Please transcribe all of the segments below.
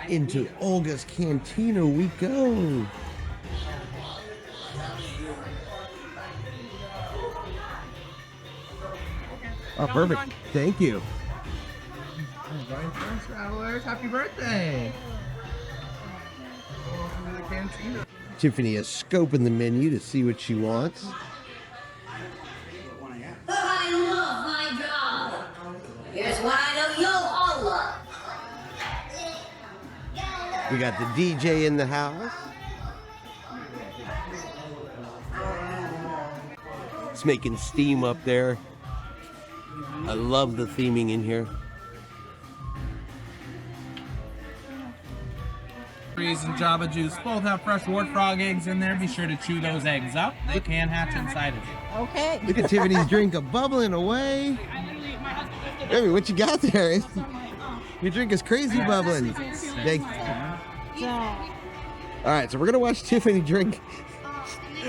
Into Olga's Cantina we go. Oh, perfect. Thank you. Friends, travelers, happy birthday! Welcome to the Cantina. Tiffany is scoping the menu to see what she wants. I love my job. Here's what I know you'll all love. We got the DJ in the house. It's making steam up there. I love the theming in here. And Java Juice both have fresh wart frog eggs in there. Be sure to chew those eggs up. They can hatch inside of you. Okay. Look at Tiffany's drink bubbling away. Baby, what you got there? Your drink is crazy bubbling. All right, so we're gonna watch Tiffany drink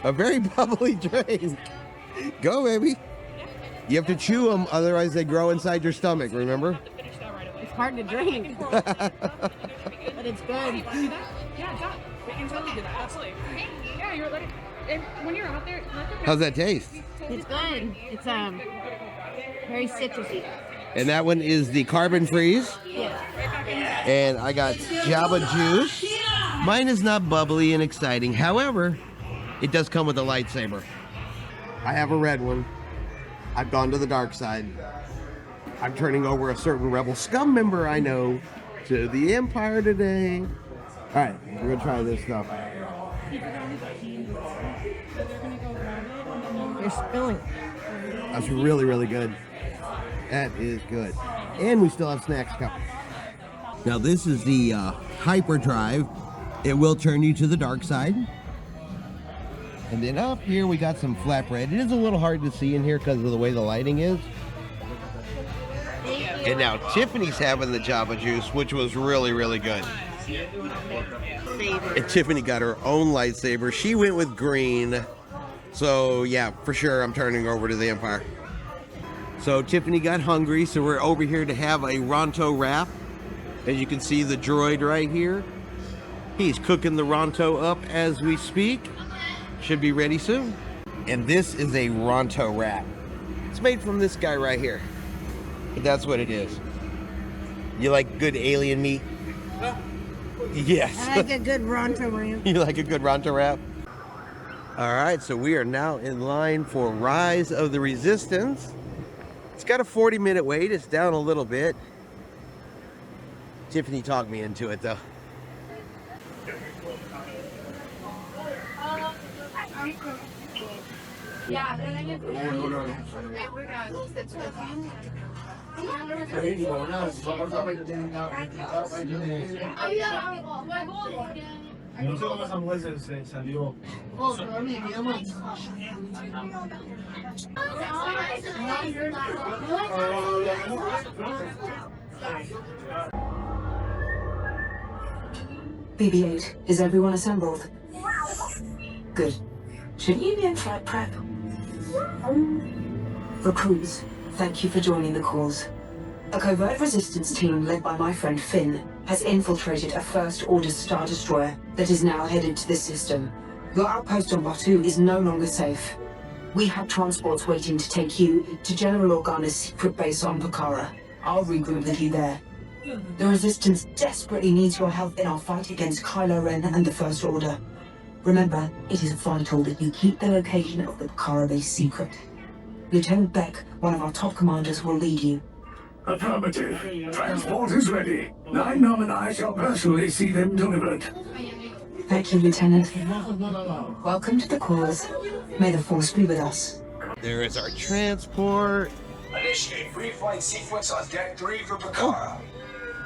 a very bubbly drink. Go, baby. You have to chew them, otherwise they grow inside your stomach, remember? It's hard to drink, but it's good. Yeah, John, we can totally do that. Absolutely. Yeah, you're like, when you're out there, How's that taste? It's good. It's very citrusy. And that one is the carbon freeze. Yeah. And I got Java Juice. Mine is not bubbly and exciting. However, it does come with a lightsaber. I have a red one. I've gone to the dark side. I'm turning over a certain Rebel Scum member I know to the Empire today. All right, we're gonna try this stuff. You're spilling. That's really, really good. That is good. And we still have snacks coming. Now this is the hyperdrive. It will turn you to the dark side. And then up here we got some flatbread. It is a little hard to see in here because of the way the lighting is. And now Tiffany's having the Java Juice, which was really, really good. And Tiffany got her own lightsaber. She went with green. So yeah, for sure I'm turning over to the Empire. So Tiffany got hungry, so we're over here to have a Ronto wrap. As you can see, the droid right here. He's cooking the Ronto up as we speak. Should be ready soon. And this is a Ronto wrap. It's made from this guy right here. But that's what it is. You like good alien meat? Yes. I like a good Ronto wrap. You like a good Ronto wrap? All right, so we are now in line for Rise of the Resistance. It's got a 40-minute wait. It's down a little bit. Tiffany talked me into it, though. BB-8, is everyone assembled? Good. Should you be in flight prep? Recruits, thank you for joining the cause. A covert resistance team led by my friend Finn has infiltrated a First Order Star Destroyer that is now headed to this system. Your outpost on Batu is no longer safe. We have transports waiting to take you to General Organa's secret base on Pakara. I'll regroup with you there. The Resistance desperately needs your help in our fight against Kylo Ren and the First Order. Remember, it is vital that you keep the location of the Pakara base secret. Lieutenant Beck, one of our top commanders, will lead you. Affirmative. Transport is ready. 9-Nom and I shall personally see them delivered. Thank you, Lieutenant. Welcome to the cause. May the Force be with us. There is our transport. Initiate pre-flight sequence on Deck 3 for Pakara.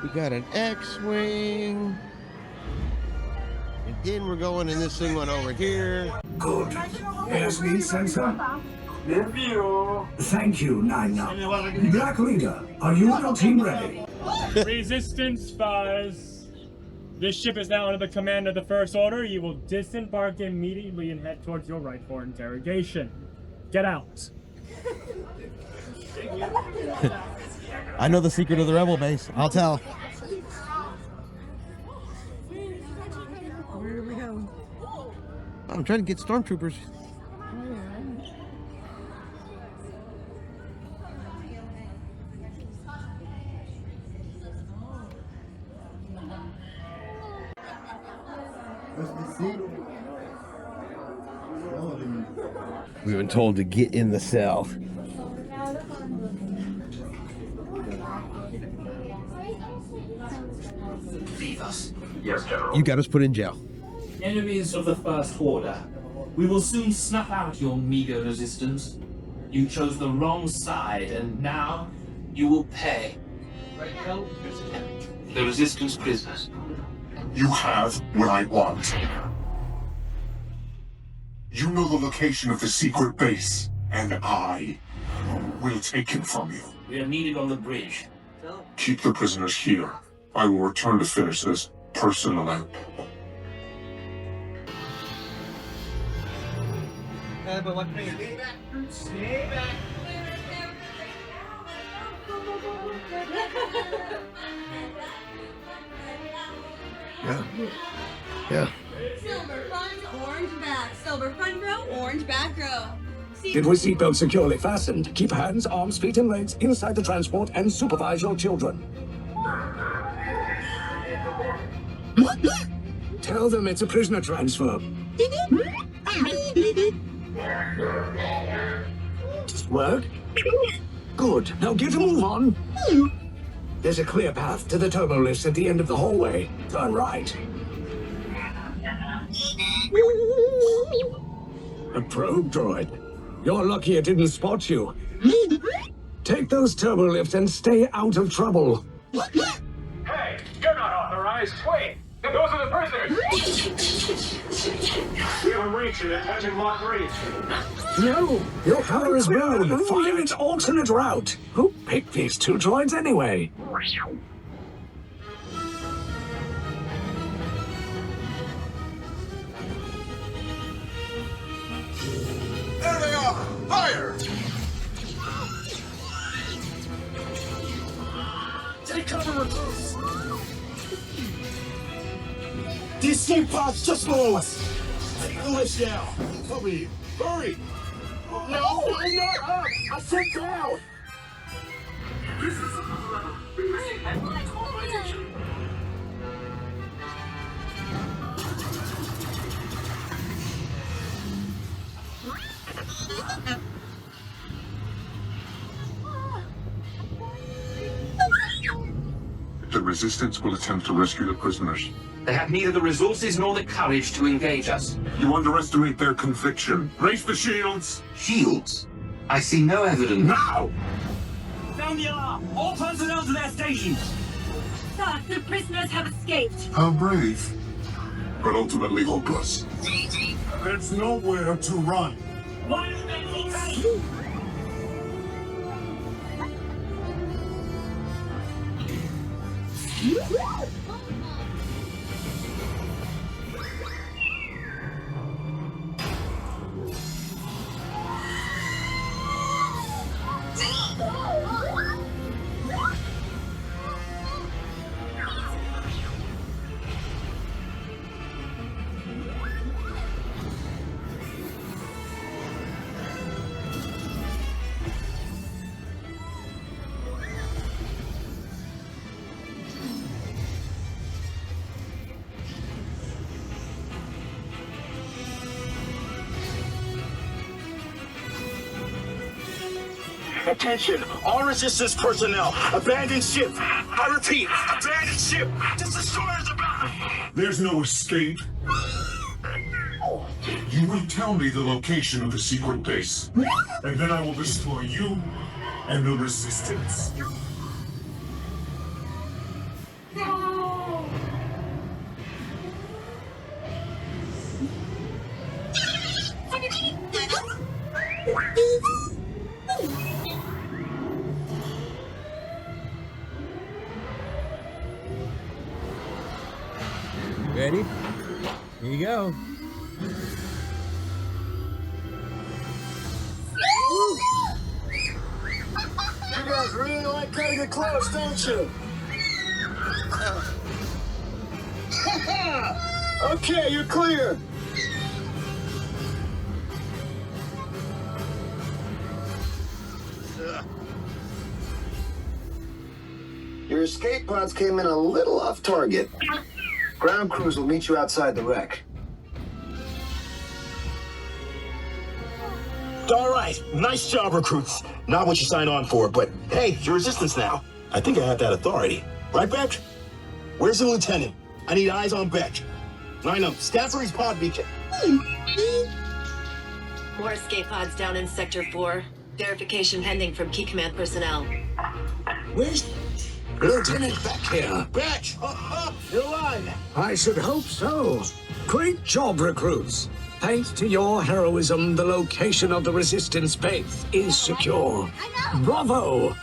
We got an X-Wing. And then we're going in this thing one over here. Good. Airspeed sensor. Thank you, 9-Nom. Black Leader, are you and your team ready? Resistance spies. This ship is now under the command of the First Order. You will disembark immediately and head towards your right for interrogation. Get out. I know the secret of the Rebel base. I'll tell. I'm trying to get stormtroopers. We've been told to get in the cell. Leave us. Yes, General. You got us put in jail. Enemies of the First Order. We will soon snuff out your meager resistance. You chose the wrong side, and now you will pay. The Resistance prisoners. You have what I want. You know the location of the secret base, and I will take it from you. We are needed on the bridge. Keep the prisoners here. I will return to finish this personally. Yeah. Silver front, orange back. Silver front row, orange back row. Get with seatbelt securely fastened. Keep hands, arms, feet, and legs inside the transport and supervise your children. Tell them it's a prisoner transfer. Work? Good. Now get a move on. There's a clear path to the turbo lifts at the end of the hallway. Turn right. A probe droid. You're lucky it didn't spot you. Take those turbo lifts and stay out of trouble. Hey, you're not authorized. Wait, those are the prisoners. We haven't reached it. Attention, Block 3. No, your power is blown. Find its alternate route. Who picked these two droids anyway? There they are! Fire! Take cover, recruits! The escape pod's just below us! Take the list now! Hurry! Hurry! No, I'm not up! I said down! The Resistance will attempt to rescue the prisoners. They have neither the resources nor the courage to engage us. You underestimate their conviction. Raise the shields! Shields? I see no evidence. Now! Sound the alarm! All personnel to their stations! Sir, the prisoners have escaped. How brave. But ultimately hopeless. There's nowhere to run. Why are they all Attention, all resistance personnel, abandon ship. I repeat, abandon ship. This destroyer's about. There's no escape. You will tell me the location of the secret base, and then I will destroy you and the Resistance. Ready? Here you go. You guys really like cutting it close, don't you? Okay, you're clear. Your escape pods came in a little off target. Ground crews will meet you outside the wreck. All right, nice job, recruits. Not what you signed on for, but hey, you're resistance now. I think I have that authority. Right, Beck? Where's the lieutenant? I need eyes on Beck. Line up, scan for his pod beacon. More escape pods down in Sector 4. Verification pending from Key Command personnel. Where's Lieutenant Beck here? Beck! You're alive! I should hope so. Great job, recruits. Thanks to your heroism, the location of the Resistance base is secure. Bravo!